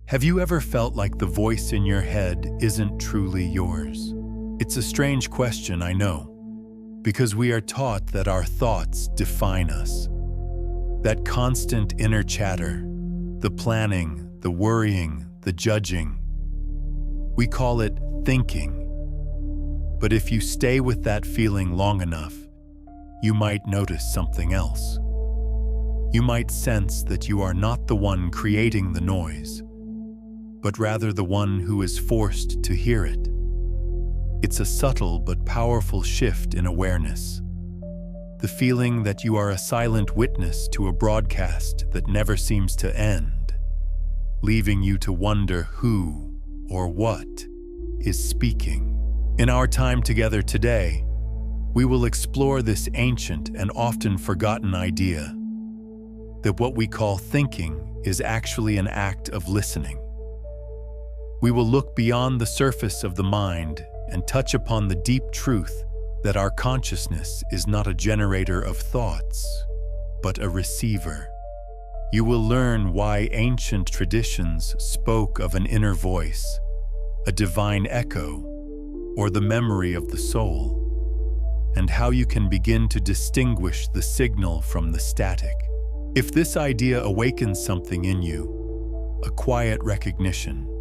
Have you ever felt like the voice in your head isn't truly yours? It's a strange question, I know, because we are taught that our thoughts define us. That constant inner chatter, the planning, the worrying, the judging, we call it thinking. But if you stay with that feeling long enough, you might notice something else. You might sense that you are not the one creating the noise, but rather the one who is forced to hear it. It's a subtle but powerful shift in awareness. The feeling that you are a silent witness to a broadcast that never seems to end, leaving you to wonder who or what is speaking. In our time together today, we will explore this ancient and often forgotten idea that what we call thinking is actually an act of listening. We will look beyond the surface of the mind and touch upon the deep truth that our consciousness is not a generator of thoughts, but a receiver. You will learn why ancient traditions spoke of an inner voice, a divine echo, or the memory of the soul, and how you can begin to distinguish the signal from the static. If this idea awakens something in you, a quiet recognition,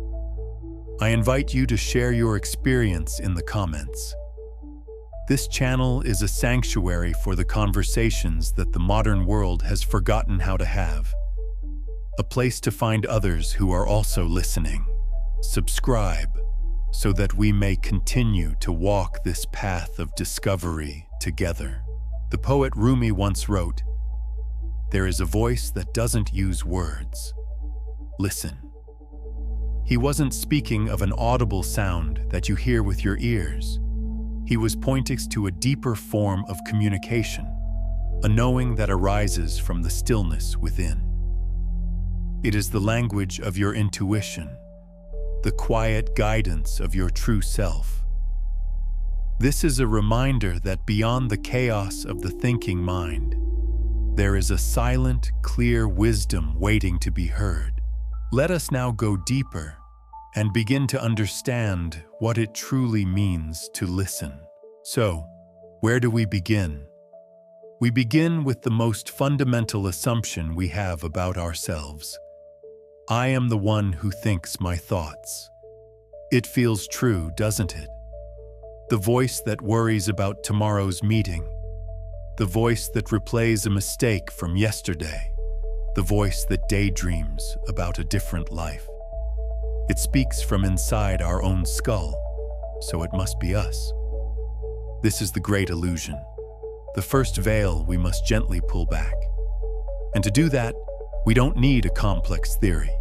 I invite you to share your experience in the comments. This channel is a sanctuary for the conversations that the modern world has forgotten how to have. A place to find others who are also listening. Subscribe so that we may continue to walk this path of discovery together. The poet Rumi once wrote, "There is a voice that doesn't use words. Listen." He wasn't speaking of an audible sound that you hear with your ears. He was pointing to a deeper form of communication, a knowing that arises from the stillness within. It is the language of your intuition, the quiet guidance of your true self. This is a reminder that beyond the chaos of the thinking mind, there is a silent, clear wisdom waiting to be heard. Let us now go deeper and begin to understand what it truly means to listen. So, where do we begin? We begin with the most fundamental assumption we have about ourselves. I am the one who thinks my thoughts. It feels true, doesn't it? The voice that worries about tomorrow's meeting, the voice that replays a mistake from yesterday, the voice that daydreams about a different life. It speaks from inside our own skull, so it must be us. This is the great illusion, the first veil we must gently pull back. And to do that, we don't need a complex theory.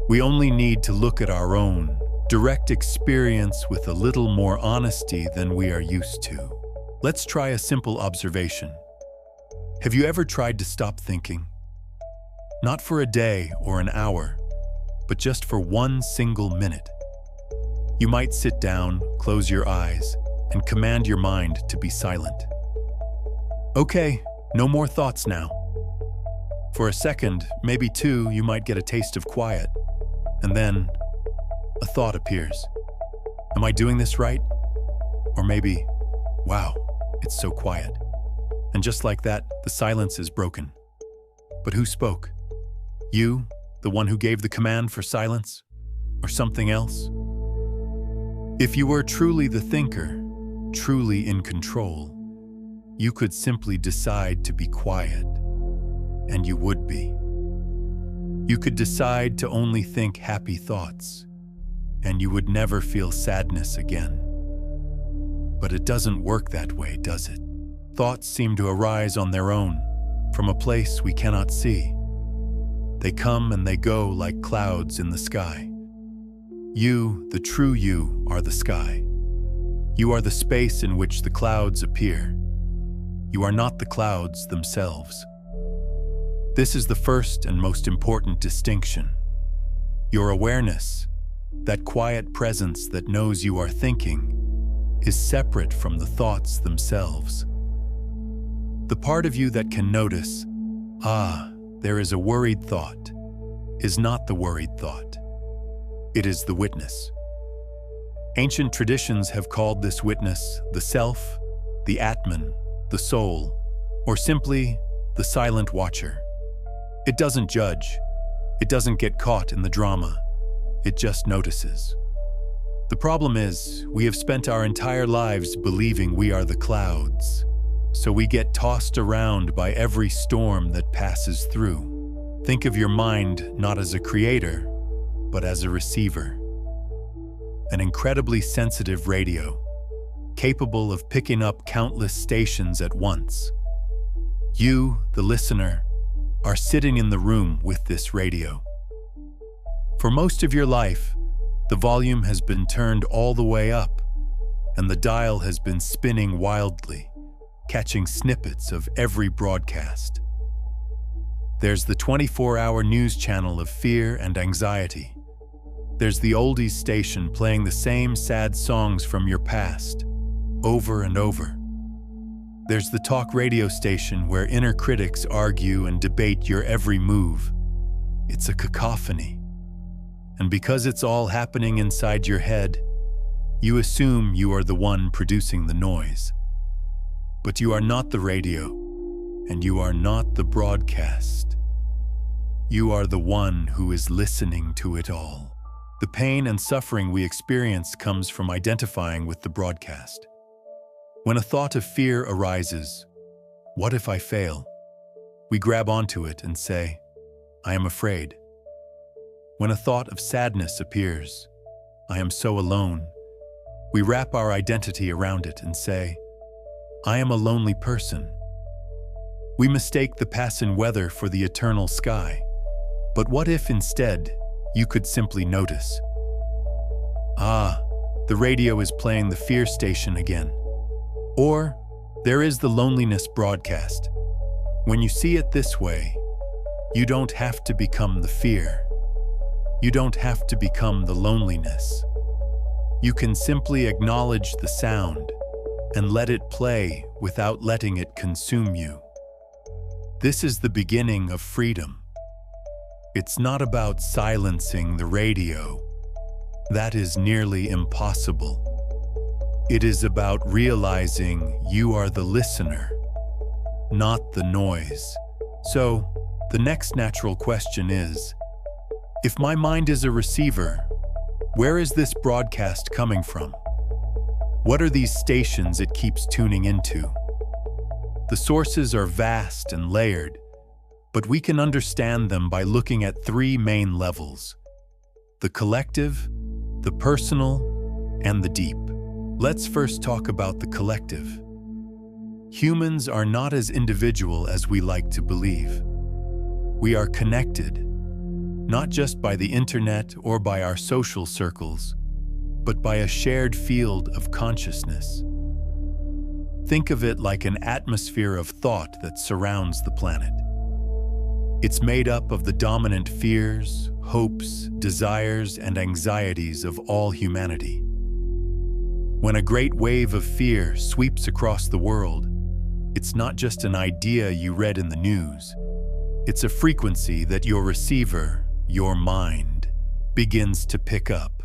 We only need to look at our own direct experience with a little more honesty than we are used to. Let's try a simple observation. Have you ever tried to stop thinking? Not for a day or an hour, but just for one single minute. You might sit down, close your eyes, and command your mind to be silent. Okay, no more thoughts now. For a second, maybe two, you might get a taste of quiet, and then a thought appears. Am I doing this right? Or maybe, wow, it's so quiet. And just like that, the silence is broken. But who spoke? You, the one who gave the command for silence? Or something else? If you were truly the thinker, truly in control, you could simply decide to be quiet, and you would be. You could decide to only think happy thoughts, and you would never feel sadness again. But it doesn't work that way, does it? Thoughts seem to arise on their own, from a place we cannot see. They come and they go like clouds in the sky. You, the true you, are the sky. You are the space in which the clouds appear. You are not the clouds themselves. This is the first and most important distinction. Your awareness, that quiet presence that knows you are thinking, is separate from the thoughts themselves. The part of you that can notice, there is a worried thought, is not the worried thought. It is the witness. Ancient traditions have called this witness the self, the Atman, the soul, or simply the silent watcher. It doesn't judge. It doesn't get caught in the drama. It just notices. The problem is, we have spent our entire lives believing we are the clouds, so we get tossed around by every storm that passes through. Think of your mind not as a creator, but as a receiver. An incredibly sensitive radio, capable of picking up countless stations at once. You, the listener, are sitting in the room with this radio. For most of your life, the volume has been turned all the way up, and the dial has been spinning wildly, catching snippets of every broadcast. There's the 24-hour news channel of fear and anxiety. There's the oldies station playing the same sad songs from your past, over and over. There's the talk radio station where inner critics argue and debate your every move. It's a cacophony. And because it's all happening inside your head, you assume you are the one producing the noise. But you are not the radio, and you are not the broadcast. You are the one who is listening to it all. The pain and suffering we experience comes from identifying with the broadcast. When a thought of fear arises, what if I fail? We grab onto it and say, I am afraid. When a thought of sadness appears, I am so alone, we wrap our identity around it and say, I am a lonely person. We mistake the passing weather for the eternal sky. But what if instead you could simply notice? Ah, the radio is playing the fear station again. Or there is the loneliness broadcast. When you see it this way, you don't have to become the fear. You don't have to become the loneliness. You can simply acknowledge the sound and let it play without letting it consume you. This is the beginning of freedom. It's not about silencing the radio. That is nearly impossible. It is about realizing you are the listener, not the noise. So, the next natural question is, if my mind is a receiver, where is this broadcast coming from? What are these stations it keeps tuning into? The sources are vast and layered, but we can understand them by looking at three main levels: the collective, the personal, and the deep. Let's first talk about the collective. Humans are not as individual as we like to believe. We are connected, not just by the internet or by our social circles, but by a shared field of consciousness. Think of it like an atmosphere of thought that surrounds the planet. It's made up of the dominant fears, hopes, desires, and anxieties of all humanity. When a great wave of fear sweeps across the world, it's not just an idea you read in the news. It's a frequency that your receiver, your mind, begins to pick up.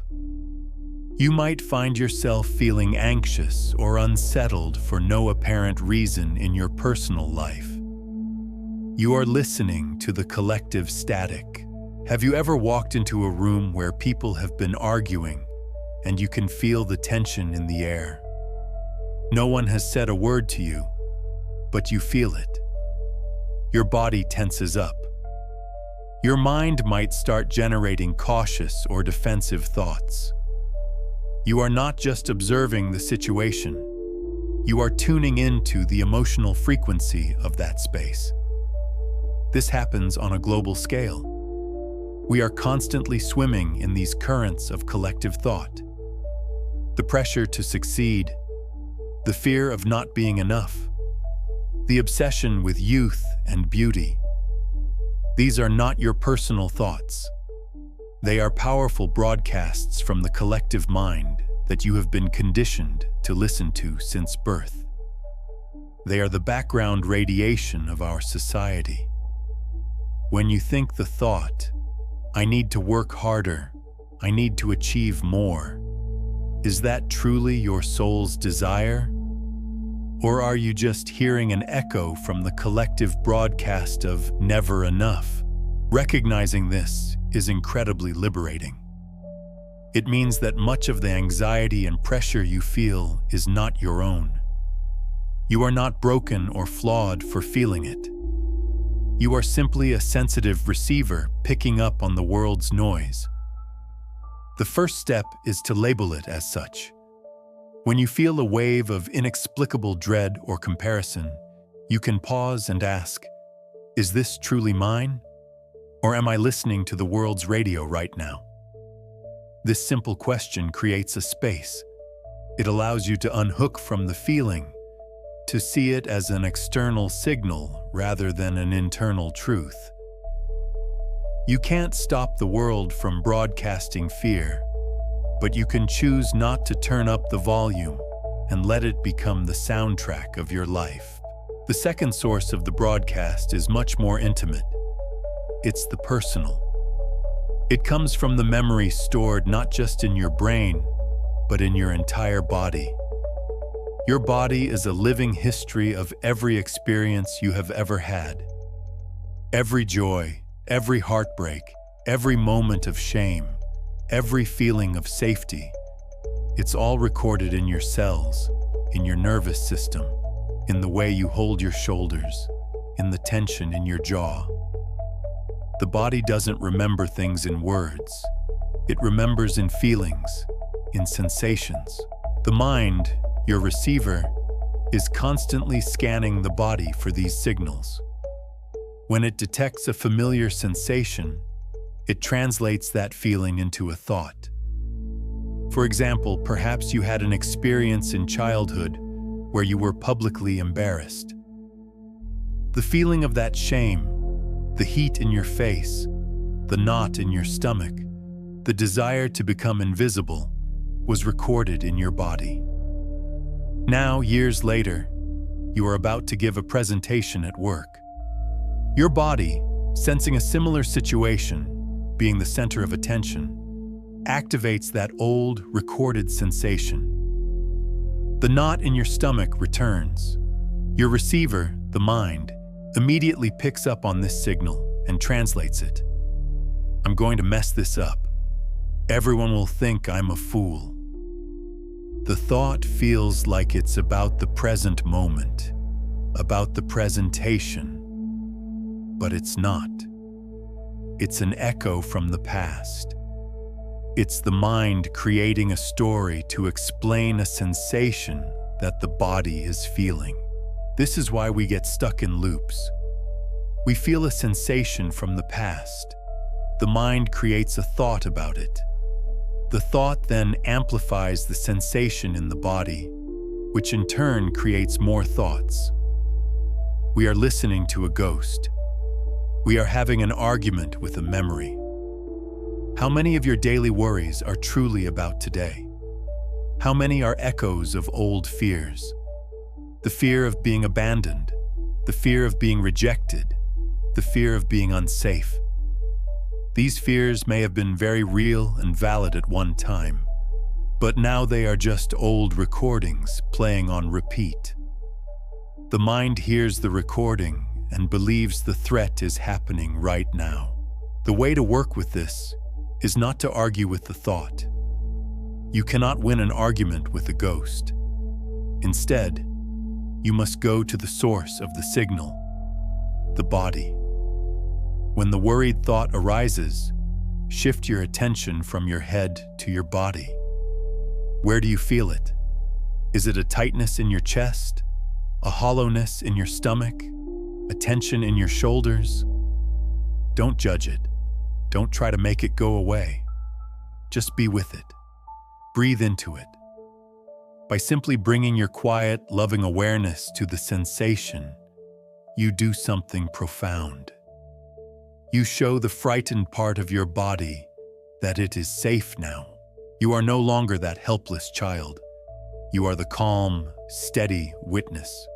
You might find yourself feeling anxious or unsettled for no apparent reason in your personal life. You are listening to the collective static. Have you ever walked into a room where people have been arguing and you can feel the tension in the air? No one has said a word to you, but you feel it. Your body tenses up. Your mind might start generating cautious or defensive thoughts. You are not just observing the situation. You are tuning into the emotional frequency of that space. This happens on a global scale. We are constantly swimming in these currents of collective thought. The pressure to succeed, the fear of not being enough, the obsession with youth and beauty. These are not your personal thoughts. They are powerful broadcasts from the collective mind that you have been conditioned to listen to since birth. They are the background radiation of our society. When you think the thought, I need to work harder, I need to achieve more. Is that truly your soul's desire? Or are you just hearing an echo from the collective broadcast of never enough? Recognizing this is incredibly liberating. It means that much of the anxiety and pressure you feel is not your own. You are not broken or flawed for feeling it. You are simply a sensitive receiver picking up on the world's noise. The first step is to label it as such. When you feel a wave of inexplicable dread or comparison, you can pause and ask, is this truly mine? Or am I listening to the world's radio right now? This simple question creates a space. It allows you to unhook from the feeling, to see it as an external signal rather than an internal truth. You can't stop the world from broadcasting fear, but you can choose not to turn up the volume and let it become the soundtrack of your life. The second source of the broadcast is much more intimate. It's the personal. It comes from the memory stored not just in your brain, but in your entire body. Your body is a living history of every experience you have ever had. Every joy, every heartbreak, every moment of shame, every feeling of safety. It's all recorded in your cells, in your nervous system, in the way you hold your shoulders, in the tension in your jaw. The body doesn't remember things in words. It remembers in feelings, in sensations. The mind, your receiver, is constantly scanning the body for these signals. When it detects a familiar sensation, it translates that feeling into a thought. For example, perhaps you had an experience in childhood where you were publicly embarrassed. The feeling of that shame, the heat in your face, the knot in your stomach, the desire to become invisible, was recorded in your body. Now, years later, you are about to give a presentation at work. Your body, sensing a similar situation, being the center of attention, activates that old, recorded sensation. The knot in your stomach returns. Your receiver, the mind, immediately picks up on this signal and translates it. I'm going to mess this up. Everyone will think I'm a fool. The thought feels like it's about the present moment, about the presentation, but it's not. It's an echo from the past. It's the mind creating a story to explain a sensation that the body is feeling. This is why we get stuck in loops. We feel a sensation from the past. The mind creates a thought about it. The thought then amplifies the sensation in the body, which in turn creates more thoughts. We are listening to a ghost. We are having an argument with a memory. How many of your daily worries are truly about today? How many are echoes of old fears? The fear of being abandoned, the fear of being rejected, the fear of being unsafe. These fears may have been very real and valid at one time, but now they are just old recordings playing on repeat. The mind hears the recording and believes the threat is happening right now. The way to work with this is not to argue with the thought. You cannot win an argument with a ghost. Instead, you must go to the source of the signal, the body. When the worried thought arises, shift your attention from your head to your body. Where do you feel it? Is it a tightness in your chest? A hollowness in your stomach? A tension in your shoulders? Don't judge it. Don't try to make it go away. Just be with it. Breathe into it. By simply bringing your quiet, loving awareness to the sensation, you do something profound. You show the frightened part of your body that it is safe now. You are no longer that helpless child. You are the calm, steady witness.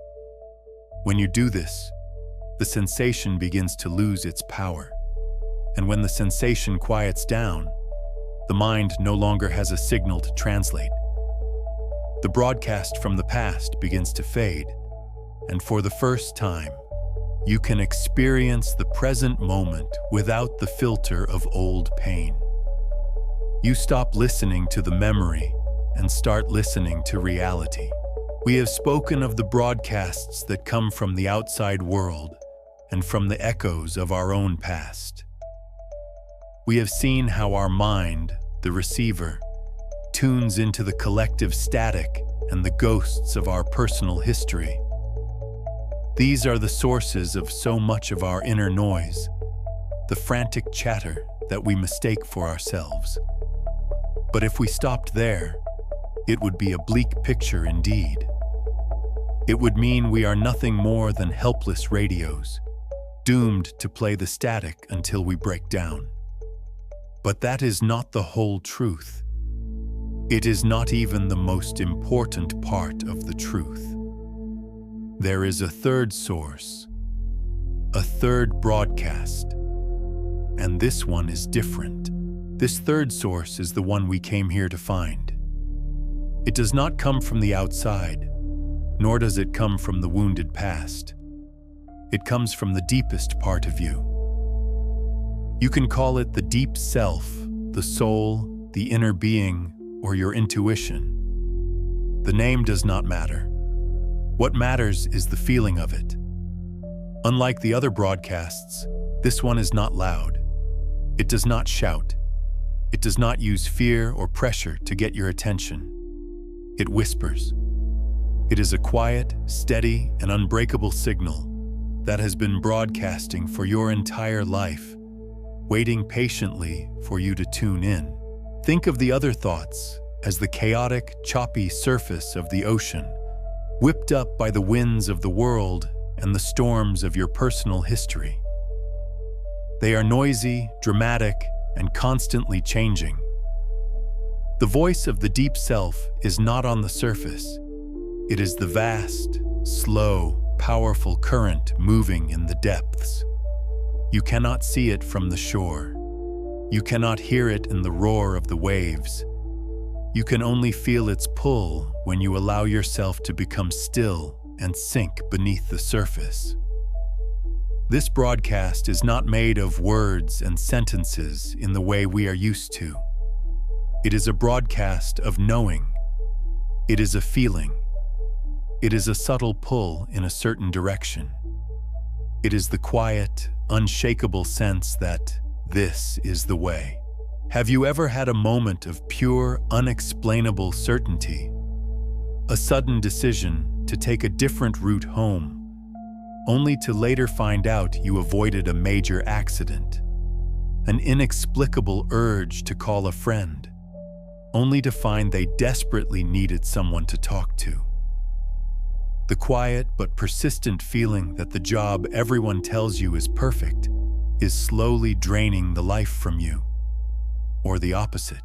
When you do this, the sensation begins to lose its power. And when the sensation quiets down, The mind no longer has a signal to translate. The broadcast from the past begins to fade, and for the first time, you can experience the present moment without the filter of old pain. You stop listening to the memory and start listening to reality. We have spoken of the broadcasts that come from the outside world and from the echoes of our own past. We have seen how our mind, the receiver, tunes into the collective static and the ghosts of our personal history. These are the sources of so much of our inner noise, the frantic chatter that we mistake for ourselves. But if we stopped there, it would be a bleak picture indeed. It would mean we are nothing more than helpless radios, doomed to play the static until we break down. But that is not the whole truth. It is not even the most important part of the truth. There is a third source, a third broadcast, and this one is different. This third source is the one we came here to find. It does not come from the outside, nor does it come from the wounded past. It comes from the deepest part of you. You can call it the deep self, the soul, the inner being, or your intuition. The name does not matter. What matters is the feeling of it. Unlike the other broadcasts, this one is not loud. It does not shout. It does not use fear or pressure to get your attention. It whispers. It is a quiet, steady, and unbreakable signal that has been broadcasting for your entire life, waiting patiently for you to tune in. Think of the other thoughts as the chaotic, choppy surface of the ocean, whipped up by the winds of the world and the storms of your personal history. They are noisy, dramatic, and constantly changing. The voice of the deep self is not on the surface. It is the vast, slow, powerful current moving in the depths. You cannot see it from the shore. You cannot hear it in the roar of the waves. You can only feel its pull when you allow yourself to become still and sink beneath the surface. This broadcast is not made of words and sentences in the way we are used to. It is a broadcast of knowing. It is a feeling. It is a subtle pull in a certain direction. It is the quiet, unshakable sense that this is the way. Have you ever had a moment of pure, unexplainable certainty? A sudden decision to take a different route home, only to later find out you avoided a major accident. An inexplicable urge to call a friend, only to find they desperately needed someone to talk to. The quiet but persistent feeling that the job everyone tells you is perfect is slowly draining the life from you. Or the opposite.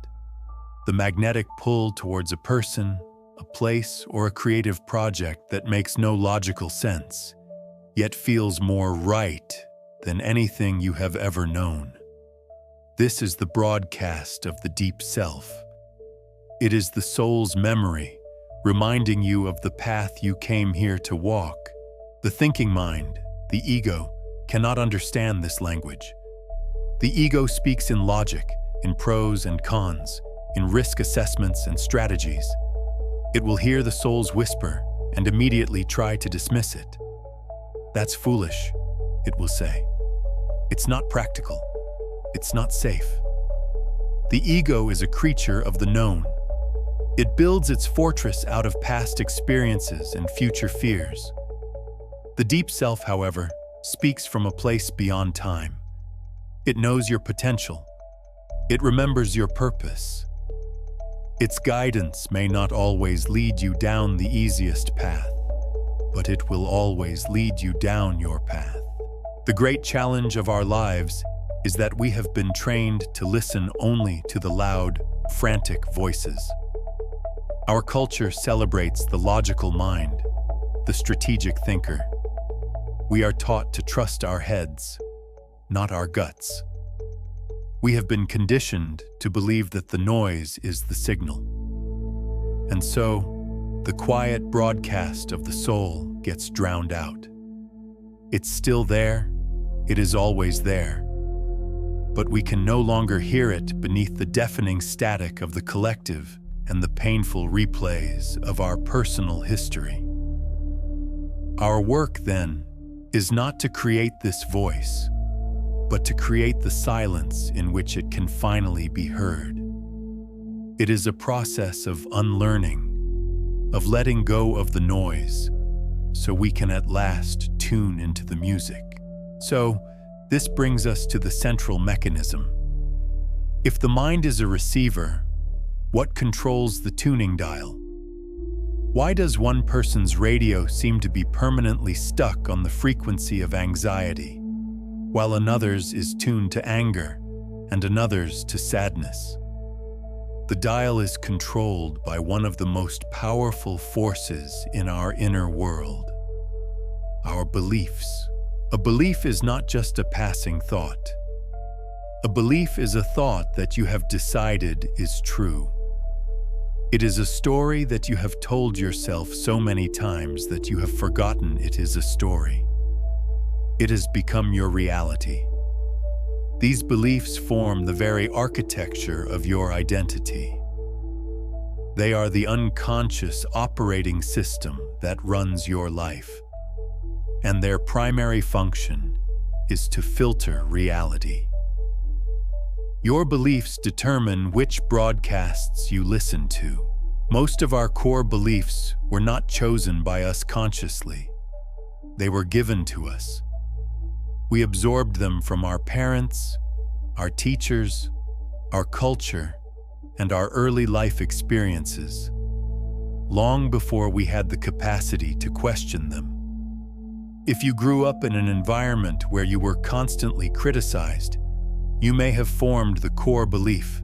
The magnetic pull towards a person, a place, or a creative project that makes no logical sense, yet feels more right than anything you have ever known. This is the broadcast of the deep self. It is the soul's memory, reminding you of the path you came here to walk. The thinking mind, the ego, cannot understand this language. The ego speaks in logic, in pros and cons, in risk assessments and strategies. It will hear the soul's whisper and immediately try to dismiss it. That's foolish, it will say. It's not practical. It's not safe. The ego is a creature of the known. It builds its fortress out of past experiences and future fears. The deep self, however, speaks from a place beyond time. It knows your potential. It remembers your purpose. Its guidance may not always lead you down the easiest path, but it will always lead you down your path. The great challenge of our lives is that we have been trained to listen only to the loud, frantic voices. Our culture celebrates the logical mind, the strategic thinker. We are taught to trust our heads, not our guts. We have been conditioned to believe that the noise is the signal. And so, the quiet broadcast of the soul gets drowned out. It's still there, it is always there, but we can no longer hear it beneath the deafening static of the collective and the painful replays of our personal history. Our work, then, is not to create this voice, but to create the silence in which it can finally be heard. It is a process of unlearning, of letting go of the noise, so we can at last tune into the music. So, this brings us to the central mechanism. If the mind is a receiver, what controls the tuning dial? Why does one person's radio seem to be permanently stuck on the frequency of anxiety, while another's is tuned to anger and another's to sadness? The dial is controlled by one of the most powerful forces in our inner world: our beliefs. A belief is not just a passing thought. A belief is a thought that you have decided is true. It is a story that you have told yourself so many times that you have forgotten it is a story. It has become your reality. These beliefs form the very architecture of your identity. They are the unconscious operating system that runs your life, and their primary function is to filter reality. Your beliefs determine which broadcasts you listen to. Most of our core beliefs were not chosen by us consciously. They were given to us. We absorbed them from our parents, our teachers, our culture, and our early life experiences, long before we had the capacity to question them. If you grew up in an environment where you were constantly criticized, you may have formed the core belief,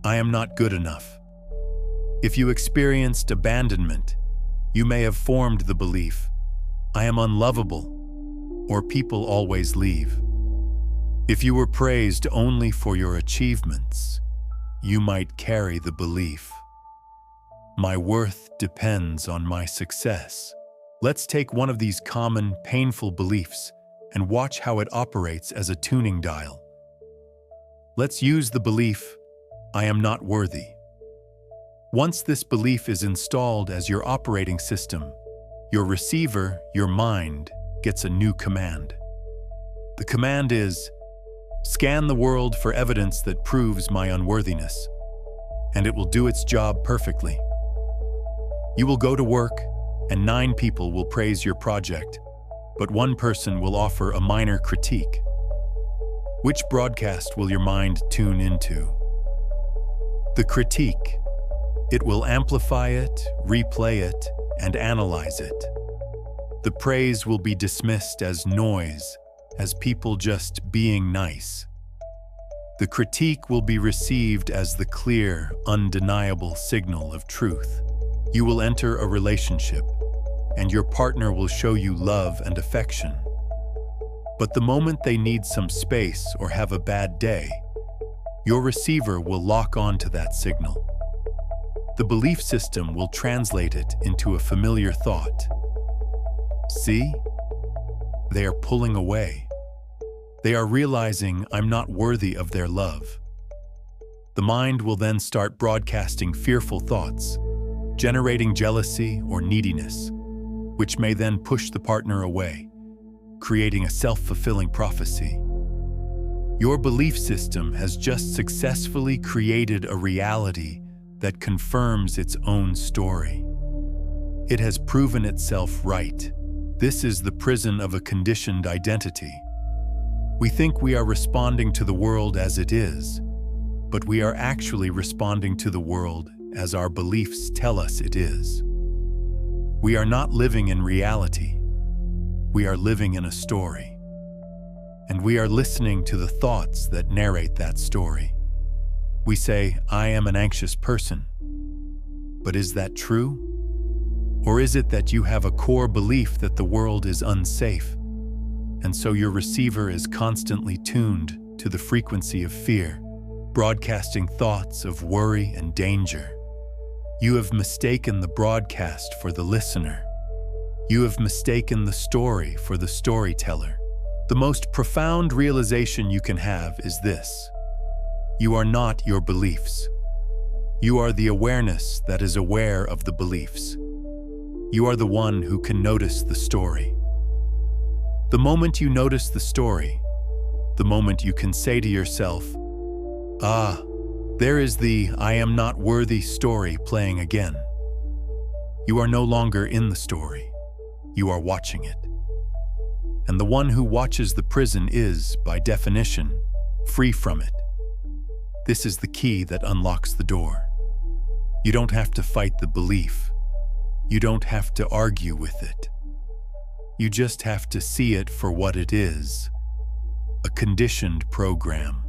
"I am not good enough." If you experienced abandonment, you may have formed the belief, "I am unlovable," or "people always leave." If you were praised only for your achievements, you might carry the belief, "My worth depends on my success." Let's take one of these common, painful beliefs and watch how it operates as a tuning dial. Let's use the belief, "I am not worthy." Once this belief is installed as your operating system, your receiver, your mind, gets a new command. The command is, "Scan the world for evidence that proves my unworthiness," and it will do its job perfectly. You will go to work, and 9 people will praise your project, but 1 person will offer a minor critique. Which broadcast will your mind tune into? The critique. It will amplify it, replay it, and analyze it. The praise will be dismissed as noise, as people just being nice. The critique will be received as the clear, undeniable signal of truth. You will enter a relationship, and your partner will show you love and affection. But the moment they need some space or have a bad day, your receiver will lock onto that signal. The belief system will translate it into a familiar thought. See? They are pulling away. They are realizing I'm not worthy of their love. The mind will then start broadcasting fearful thoughts, generating jealousy or neediness, which may then push the partner away, creating a self-fulfilling prophecy. Your belief system has just successfully created a reality that confirms its own story. It has proven itself right. This is the prison of a conditioned identity. We think we are responding to the world as it is, but we are actually responding to the world as our beliefs tell us it is. We are not living in reality. We are living in a story. And we are listening to the thoughts that narrate that story. We say, "I am an anxious person." But is that true? Or is it that you have a core belief that the world is unsafe, and so your receiver is constantly tuned to to the frequency of fear, broadcasting thoughts of worry and danger. You have mistaken the broadcast for the listener. You have mistaken the story for the storyteller. The most profound realization you can have is this: you are not your beliefs. You are the awareness that is aware of the beliefs. You are the one who can notice the story. The moment you notice the story, the moment you can say to yourself, "Ah, there is the I am not worthy story playing again." You are no longer in the story. You are watching it. And the one who watches the prison is, by definition, free from it. This is the key that unlocks the door. You don't have to fight the belief. You don't have to argue with it. You just have to see it for what it is: a conditioned program,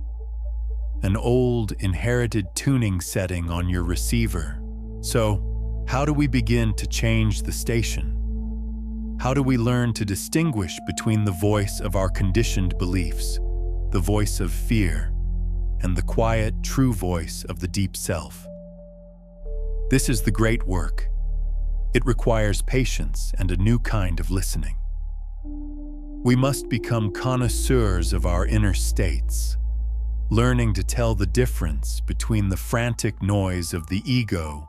an old inherited tuning setting on your receiver. So, how do we begin to change the station? How do we learn to distinguish between the voice of our conditioned beliefs, the voice of fear, and the quiet, true voice of the deep self? This is the great work. It requires patience and a new kind of listening. We must become connoisseurs of our inner states, learning to tell the difference between the frantic noise of the ego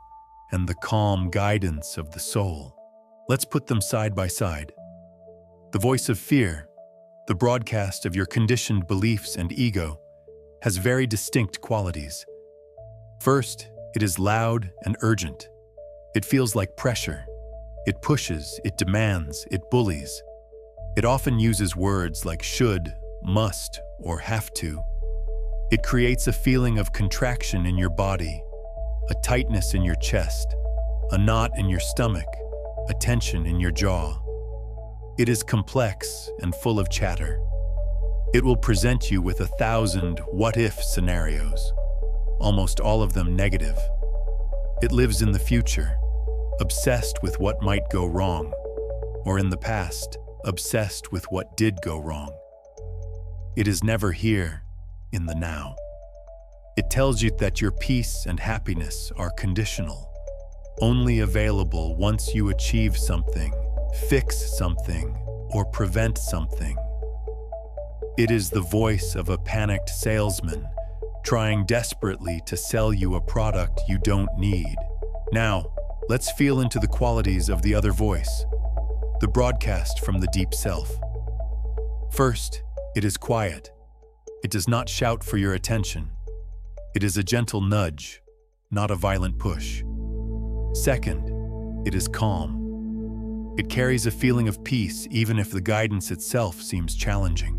and the calm guidance of the soul. Let's put them side by side. The voice of fear, the broadcast of your conditioned beliefs and ego, has very distinct qualities. First, it is loud and urgent. It feels like pressure. It pushes, it demands, it bullies. It often uses words like should, must, or have to. It creates a feeling of contraction in your body, a tightness in your chest, a knot in your stomach, a tension in your jaw. It is complex and full of chatter. It will present you with 1,000 what-if scenarios, almost all of them negative. It lives in the future, obsessed with what might go wrong, or in the past, obsessed with what did go wrong. It is never here, in the now. It tells you that your peace and happiness are conditional, only available once you achieve something, fix something, or prevent something. It is the voice of a panicked salesman trying desperately to sell you a product you don't need. Now, let's feel into the qualities of the other voice, the broadcast from the deep self. First, it is quiet. It does not shout for your attention. It is a gentle nudge, not a violent push. Second, it is calm. It carries a feeling of peace even if the guidance itself seems challenging.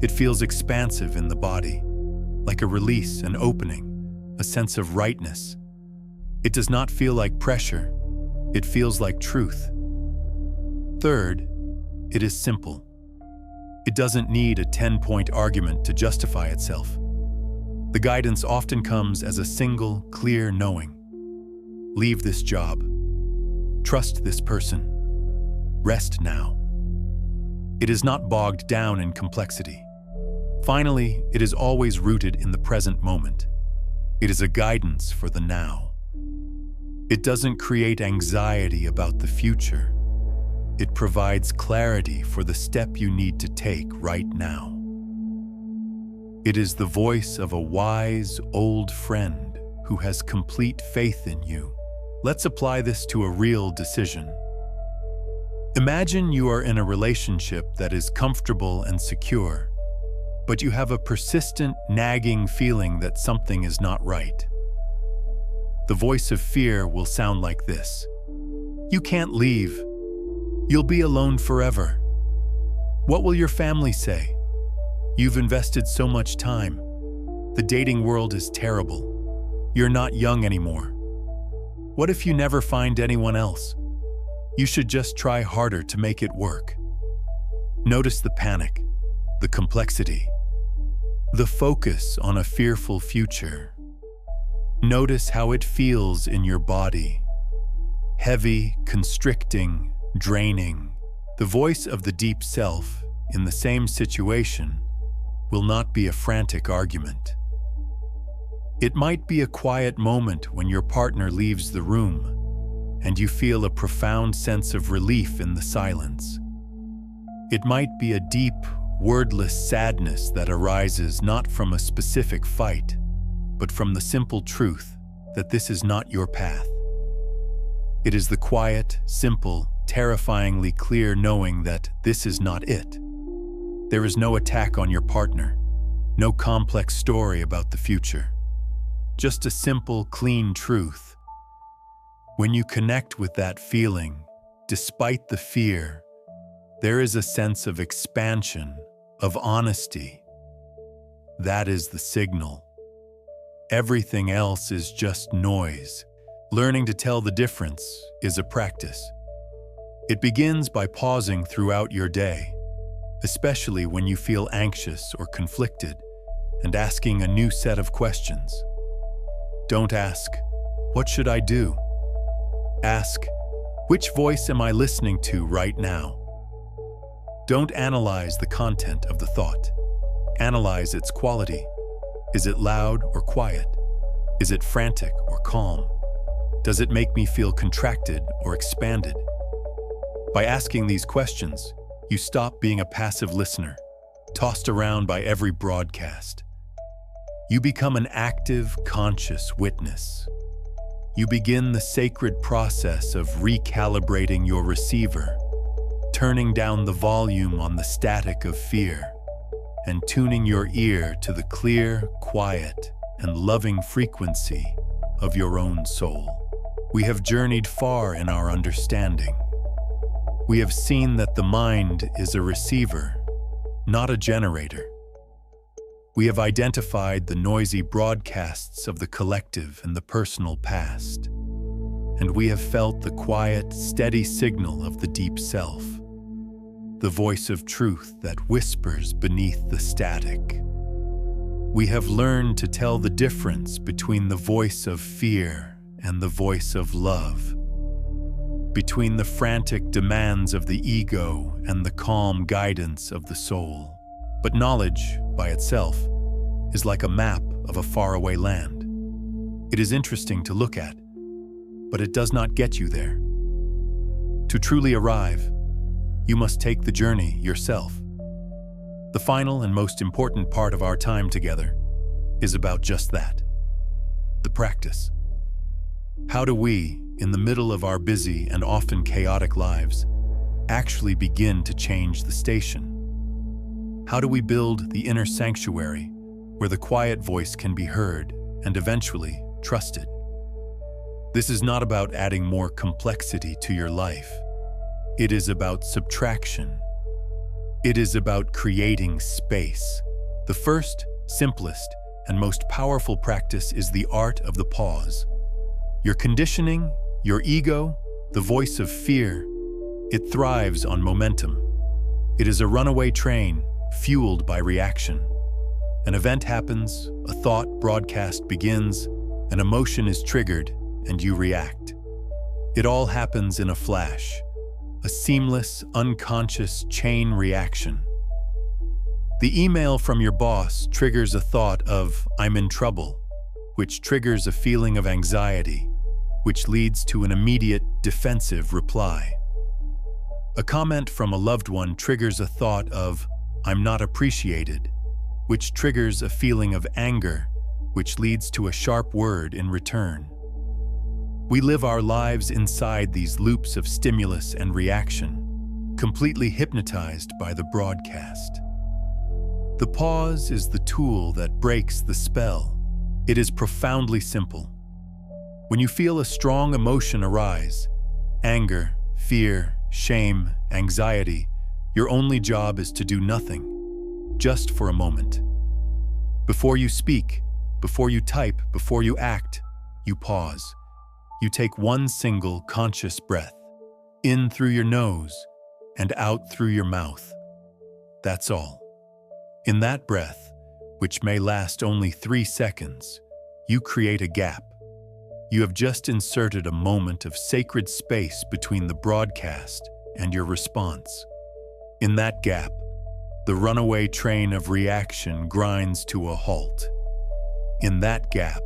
It feels expansive in the body, like a release, an opening, a sense of rightness. It does not feel like pressure. It feels like truth. Third, it is simple. It doesn't need a 10-point argument to justify itself. The guidance often comes as a single, clear knowing. Leave this job. Trust this person. Rest now. It is not bogged down in complexity. Finally, it is always rooted in the present moment. It is a guidance for the now. It doesn't create anxiety about the future. It provides clarity for the step you need to take right now. It is the voice of a wise, old friend who has complete faith in you. Let's apply this to a real decision. Imagine you are in a relationship that is comfortable and secure, but you have a persistent, nagging feeling that something is not right. The voice of fear will sound like this: "You can't leave. You'll be alone forever. What will your family say? You've invested so much time. The dating world is terrible. You're not young anymore. What if you never find anyone else? You should just try harder to make it work." Notice the panic, the complexity, the focus on a fearful future. Notice how it feels in your body. Heavy, constricting, draining. The voice of the deep self, in the same situation, will not be a frantic argument. It might be a quiet moment when your partner leaves the room, and you feel a profound sense of relief in the silence. It might be a deep, wordless sadness that arises not from a specific fight, but from the simple truth that this is not your path. It is the quiet, simple, terrifyingly clear knowing that this is not it. There is no attack on your partner, no complex story about the future. Just a simple, clean truth. When you connect with that feeling, despite the fear, there is a sense of expansion, of honesty. That is the signal. Everything else is just noise. Learning to tell the difference is a practice. It begins by pausing throughout your day, especially when you feel anxious or conflicted, and asking a new set of questions. Don't ask, "What should I do?" Ask, "Which voice am I listening to right now?" Don't analyze the content of the thought. Analyze its quality. Is it loud or quiet? Is it frantic or calm? Does it make me feel contracted or expanded? By asking these questions, you stop being a passive listener, tossed around by every broadcast. You become an active, conscious witness. You begin the sacred process of recalibrating your receiver, turning down the volume on the static of fear, and tuning your ear to the clear, quiet, and loving frequency of your own soul. We have journeyed far in our understanding. We have seen that the mind is a receiver, not a generator. We have identified the noisy broadcasts of the collective and the personal past, and we have felt the quiet, steady signal of the deep self, the voice of truth that whispers beneath the static. We have learned to tell the difference between the voice of fear and the voice of love, between the frantic demands of the ego and the calm guidance of the soul. But knowledge, by itself, is like a map of a faraway land. It is interesting to look at, but it does not get you there. To truly arrive, you must take the journey yourself. The final and most important part of our time together is about just that, the practice. How do we, in the middle of our busy and often chaotic lives, actually begin to change the station? How do we build the inner sanctuary where the quiet voice can be heard and eventually trusted? This is not about adding more complexity to your life. It is about subtraction. It is about creating space. The first, simplest, and most powerful practice is the art of the pause. Your conditioning, your ego, the voice of fear, it thrives on momentum. It is a runaway train, fueled by reaction. An event happens, a thought broadcast begins, an emotion is triggered, and you react. It all happens in a flash, a seamless, unconscious chain reaction. The email from your boss triggers a thought of, "I'm in trouble," which triggers a feeling of anxiety, which leads to an immediate defensive reply. A comment from a loved one triggers a thought of, "I'm not appreciated," which triggers a feeling of anger, which leads to a sharp word in return. We live our lives inside these loops of stimulus and reaction, completely hypnotized by the broadcast. The pause is the tool that breaks the spell. It is profoundly simple. When you feel a strong emotion arise, anger, fear, shame, anxiety, your only job is to do nothing, just for a moment. Before you speak, before you type, before you act, you pause. You take one single conscious breath, in through your nose and out through your mouth. That's all. In that breath, which may last only 3 seconds, you create a gap. You have just inserted a moment of sacred space between the broadcast and your response. In that gap, The runaway train of reaction grinds to a halt. In that gap,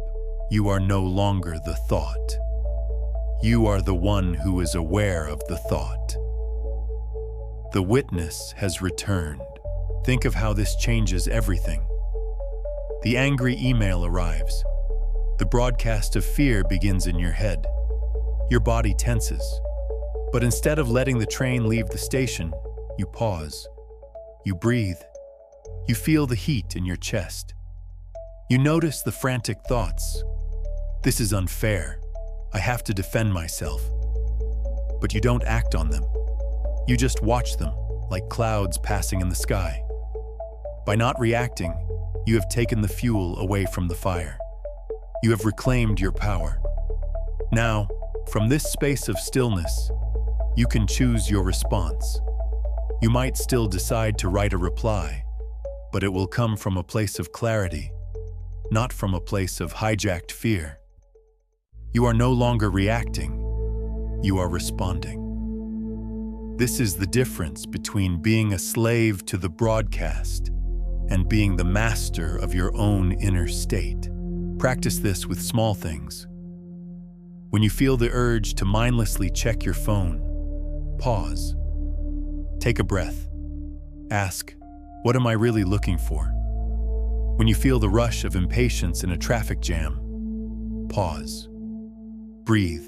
you are no longer the thought. You are the one who is aware of the thought. The witness has returned. Think of how this changes everything. The angry email arrives. The broadcast of fear begins in your head. Your body tenses. But instead of letting the train leave the station, you pause. You breathe. You feel the heat in your chest. You notice the frantic thoughts. This is unfair. I have to defend myself. But you don't act on them. You just watch them, like clouds passing in the sky. By not reacting, you have taken the fuel away from the fire. You have reclaimed your power. Now, from this space of stillness, you can choose your response. You might still decide to write a reply, but it will come from a place of clarity, not from a place of hijacked fear. You are no longer reacting, you are responding. This is the difference between being a slave to the broadcast and being the master of your own inner state. Practice this with small things. When you feel the urge to mindlessly check your phone, pause. Take a breath. Ask, what am I really looking for? When you feel the rush of impatience in a traffic jam, pause. Breathe.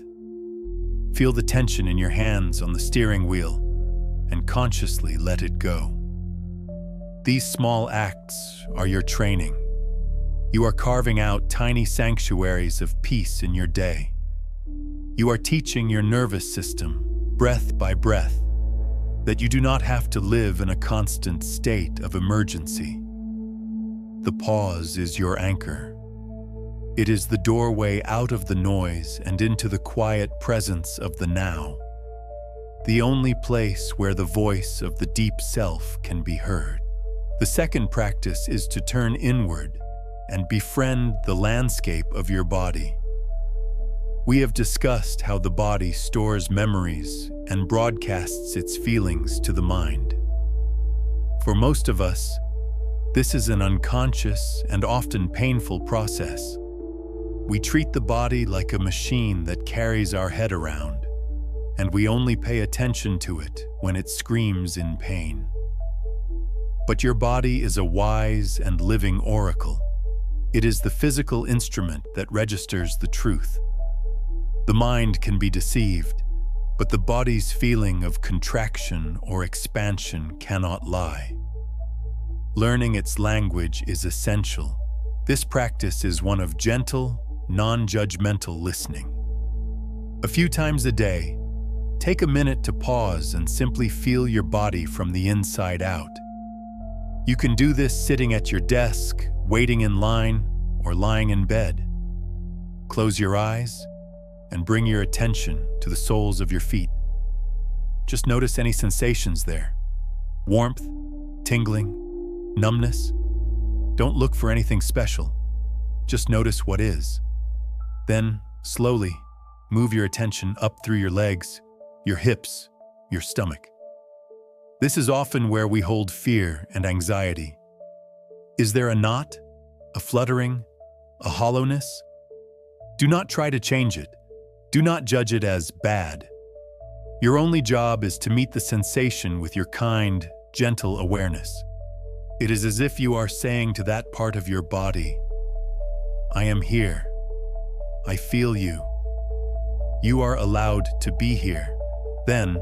Feel the tension in your hands on the steering wheel and consciously let it go. These small acts are your training. You are carving out tiny sanctuaries of peace in your day. You are teaching your nervous system, breath by breath, that you do not have to live in a constant state of emergency. The pause is your anchor. It is the doorway out of the noise and into the quiet presence of the now, the only place where the voice of the deep self can be heard. The second practice is to turn inward and befriend the landscape of your body. We have discussed how the body stores memories and broadcasts its feelings to the mind. For most of us, this is an unconscious and often painful process. We treat the body like a machine that carries our head around, and we only pay attention to it when it screams in pain. But your body is a wise and living oracle. It is the physical instrument that registers the truth. The mind can be deceived, but the body's feeling of contraction or expansion cannot lie. Learning its language is essential. This practice is one of gentle, non-judgmental listening. A few times a day, take a minute to pause and simply feel your body from the inside out. You can do this sitting at your desk, waiting in line, or lying in bed. Close your eyes and bring your attention to the soles of your feet. Just notice any sensations there. Warmth, tingling, numbness. Don't look for anything special. Just notice what is. Then, slowly, move your attention up through your legs, your hips, your stomach. This is often where we hold fear and anxiety. Is there a knot, a fluttering, a hollowness? Do not try to change it. Do not judge it as bad. Your only job is to meet the sensation with your kind, gentle awareness. It is as if you are saying to that part of your body, I am here. I feel you. You are allowed to be here. Then,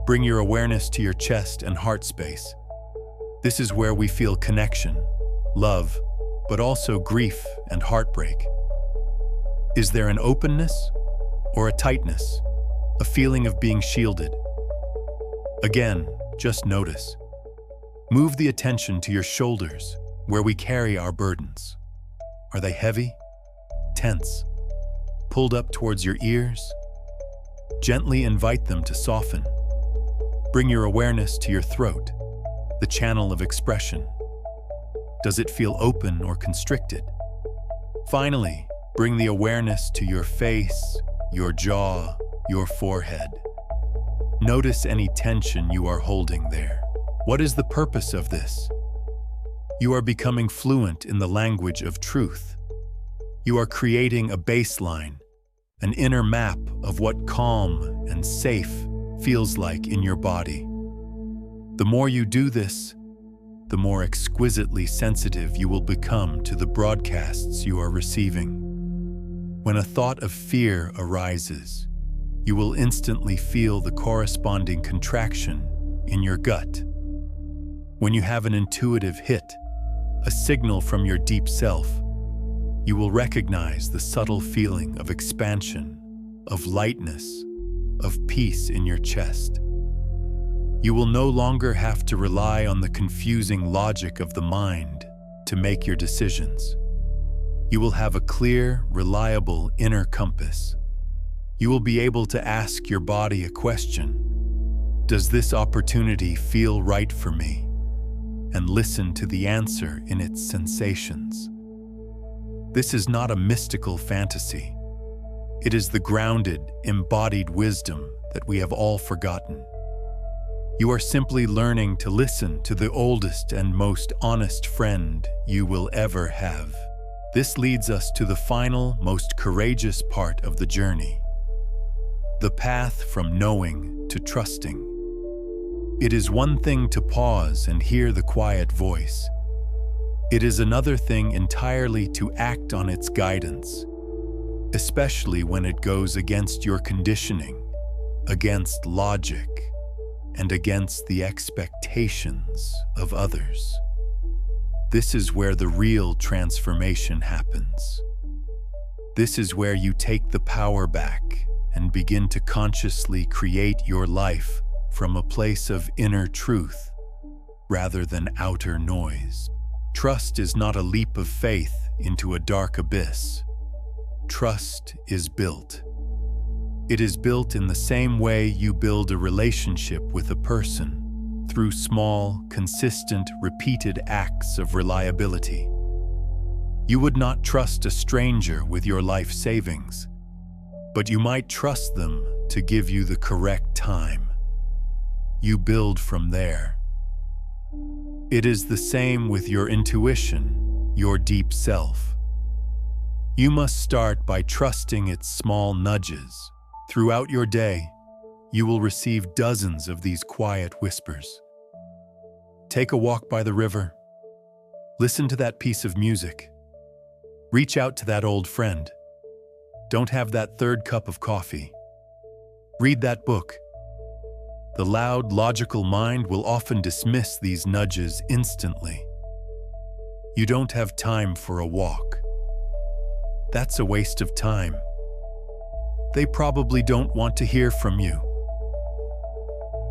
bring your awareness to your chest and heart space. This is where we feel connection, love, but also grief and heartbreak. Is there an openness or a tightness, a feeling of being shielded? Again, just notice. Move the attention to your shoulders, where we carry our burdens. Are they heavy, tense, pulled up towards your ears? Gently invite them to soften. Bring your awareness to your throat, the channel of expression. Does it feel open or constricted? Finally, bring the awareness to your face, your jaw, your forehead. Notice any tension you are holding there. What is the purpose of this? You are becoming fluent in the language of truth. You are creating a baseline, an inner map of what calm and safe feels like in your body. The more you do this, the more exquisitely sensitive you will become to the broadcasts you are receiving. When a thought of fear arises, you will instantly feel the corresponding contraction in your gut. When you have an intuitive hit, a signal from your deep self, you will recognize the subtle feeling of expansion, of lightness, of peace in your chest. You will no longer have to rely on the confusing logic of the mind to make your decisions. You will have a clear, reliable inner compass. You will be able to ask your body a question. Does this opportunity feel right for me? And listen to the answer in its sensations. This is not a mystical fantasy. It is the grounded, embodied wisdom that we have all forgotten. You are simply learning to listen to the oldest and most honest friend you will ever have. This leads us to the final, most courageous part of the journey. The path from knowing to trusting. It is one thing to pause and hear the quiet voice. It is another thing entirely to act on its guidance, especially when it goes against your conditioning, against logic, and against the expectations of others. This is where the real transformation happens. This is where you take the power back and begin to consciously create your life from a place of inner truth rather than outer noise. Trust is not a leap of faith into a dark abyss. Trust is built. It is built in the same way you build a relationship with a person, through small, consistent, repeated acts of reliability. You would not trust a stranger with your life savings, but you might trust them to give you the correct time. You build from there. It is the same with your intuition, your deep self. You must start by trusting its small nudges. Throughout your day, you will receive dozens of these quiet whispers. Take a walk by the river. Listen to that piece of music. Reach out to that old friend. Don't have that third cup of coffee. Read that book. The loud, logical mind will often dismiss these nudges instantly. You don't have time for a walk. That's a waste of time. They probably don't want to hear from you.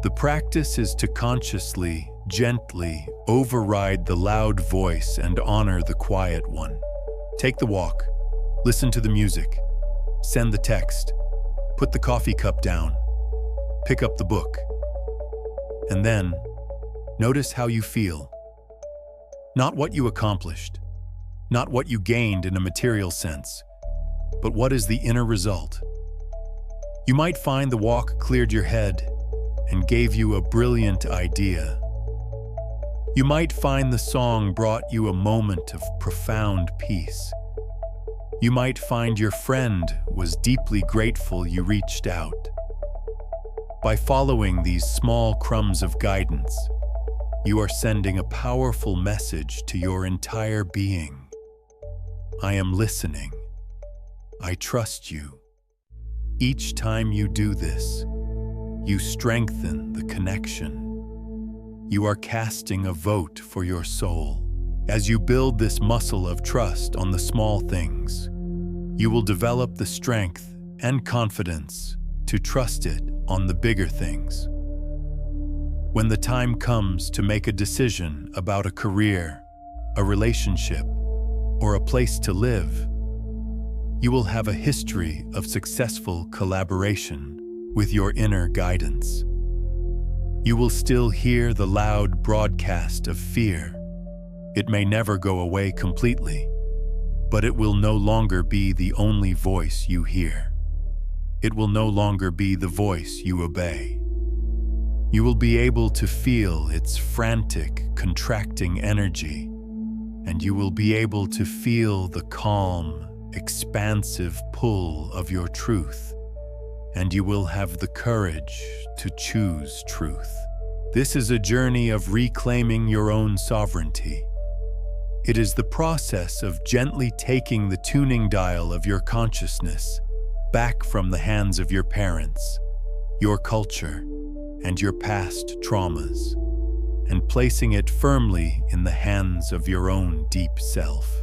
The practice is to consciously, gently override the loud voice and honor the quiet one. Take the walk, listen to the music, send the text, put the coffee cup down, pick up the book, and then notice how you feel. Not what you accomplished, not what you gained in a material sense, but what is the inner result. You might find the walk cleared your head and gave you a brilliant idea. You might find the song brought you a moment of profound peace. You might find your friend was deeply grateful you reached out. By following these small crumbs of guidance, you are sending a powerful message to your entire being. I am listening. I trust you. Each time you do this, you strengthen the connection. You are casting a vote for your soul. As you build this muscle of trust on the small things, you will develop the strength and confidence to trust it on the bigger things. When the time comes to make a decision about a career, a relationship, or a place to live, you will have a history of successful collaboration with your inner guidance. You will still hear the loud broadcast of fear. It may never go away completely, but it will no longer be the only voice you hear. It will no longer be the voice you obey. You will be able to feel its frantic, contracting energy, and you will be able to feel the calm, expansive pull of your truth, and you will have the courage to choose truth. This is a journey of reclaiming your own sovereignty. It is the process of gently taking the tuning dial of your consciousness back from the hands of your parents, your culture, and your past traumas, and placing it firmly in the hands of your own deep self.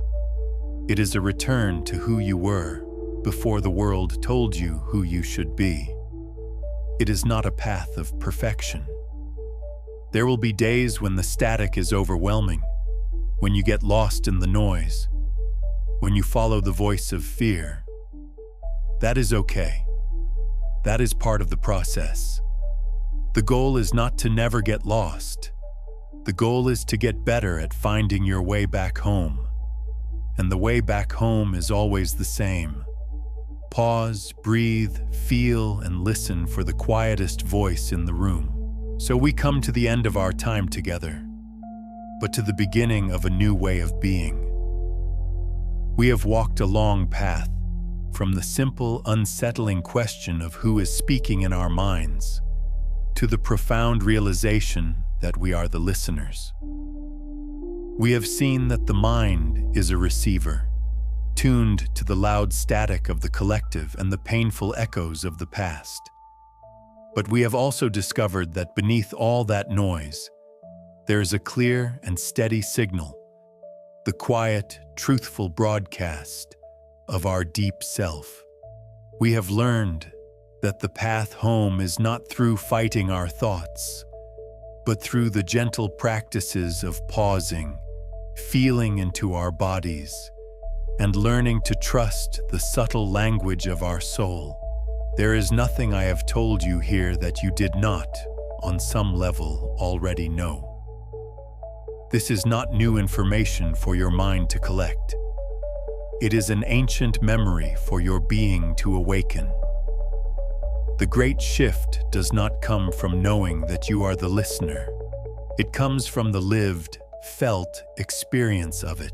It is a return to who you were before the world told you who you should be. It is not a path of perfection. There will be days when the static is overwhelming, when you get lost in the noise, when you follow the voice of fear. That is okay. That is part of the process. The goal is not to never get lost. The goal is to get better at finding your way back home. And the way back home is always the same. Pause, breathe, feel, and listen for the quietest voice in the room. So we come to the end of our time together, but to the beginning of a new way of being. We have walked a long path, from the simple, unsettling question of who is speaking in our minds, to the profound realization that we are the listeners. We have seen that the mind is a receiver, tuned to the loud static of the collective and the painful echoes of the past. But we have also discovered that beneath all that noise, there is a clear and steady signal, the quiet, truthful broadcast of our deep self. We have learned that the path home is not through fighting our thoughts, but through the gentle practices of pausing, feeling into our bodies, and learning to trust the subtle language of our soul. There is nothing I have told you here that you did not, on some level, already know. This is not new information for your mind to collect. It is an ancient memory for your being to awaken. The great shift does not come from knowing that you are the listener. It comes from the lived, felt experience of it.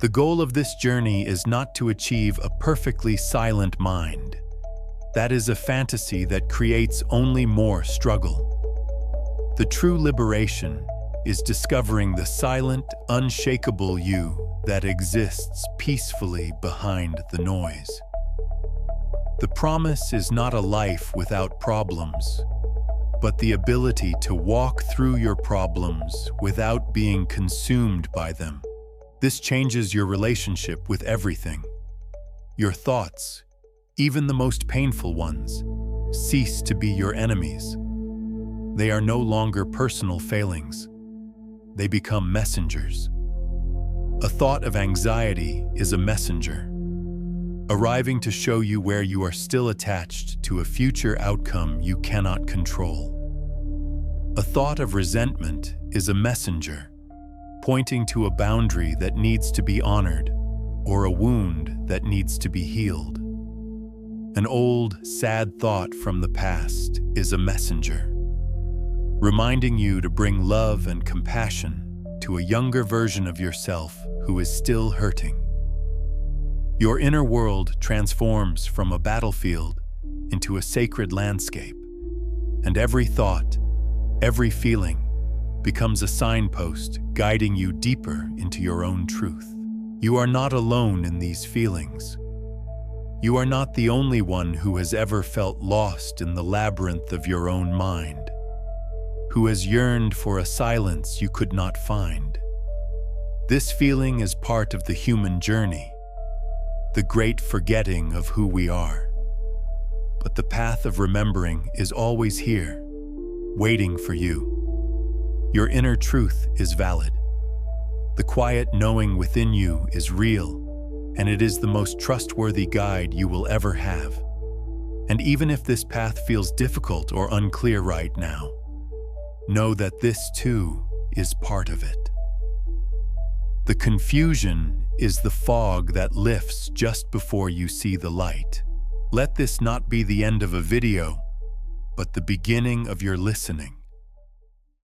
The goal of this journey is not to achieve a perfectly silent mind. That is a fantasy that creates only more struggle. The true liberation is discovering the silent, unshakable you that exists peacefully behind the noise. The promise is not a life without problems, but the ability to walk through your problems without being consumed by them. This changes your relationship with everything. Your thoughts, even the most painful ones, cease to be your enemies. They are no longer personal failings. They become messengers. A thought of anxiety is a messenger, arriving to show you where you are still attached to a future outcome you cannot control. A thought of resentment is a messenger, pointing to a boundary that needs to be honored or a wound that needs to be healed. An old, sad thought from the past is a messenger, reminding you to bring love and compassion to a younger version of yourself who is still hurting. Your inner world transforms from a battlefield into a sacred landscape, and every thought, every feeling becomes a signpost guiding you deeper into your own truth. You are not alone in these feelings. You are not the only one who has ever felt lost in the labyrinth of your own mind, who has yearned for a silence you could not find. This feeling is part of the human journey, the great forgetting of who we are. But the path of remembering is always here, waiting for you. Your inner truth is valid. The quiet knowing within you is real, and it is the most trustworthy guide you will ever have. And even if this path feels difficult or unclear right now, know that this too is part of it. The confusion is the fog that lifts just before you see the light. Let this not be the end of a video, but the beginning of your listening.